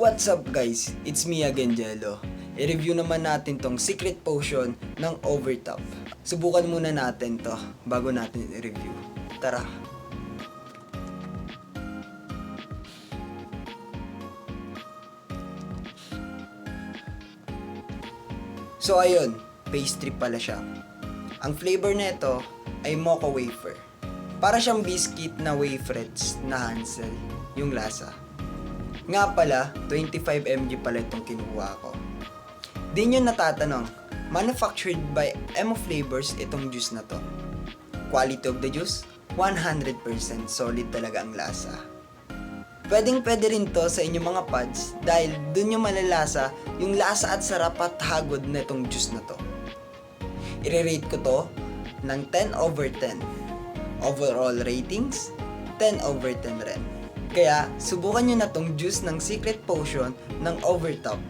What's up guys? It's me again, Jello. I-review naman natin tong secret potion ng Overtop. Subukan muna natin to bago natin i-review. Tara! So ayun, pastry pala siya. Ang flavor nito ay mocha wafer. Para siyang biscuit na waferettes na Hansel, yung lasa. Nga pala, 25 mg pala itong kinuha ko. Di nyo natatanong, manufactured by Emo Flavors itong juice na to. Quality of the juice, 100% solid talaga ang lasa. Pwede rin to sa inyong mga pods dahil dun nyo malalasa yung lasa at sarap at hagod na itong juice na to. I-rate ko to ng 10/10. Overall ratings, 10/10 rin. Kaya, subukan nyo na tong juice ng secret potion ng Overtop.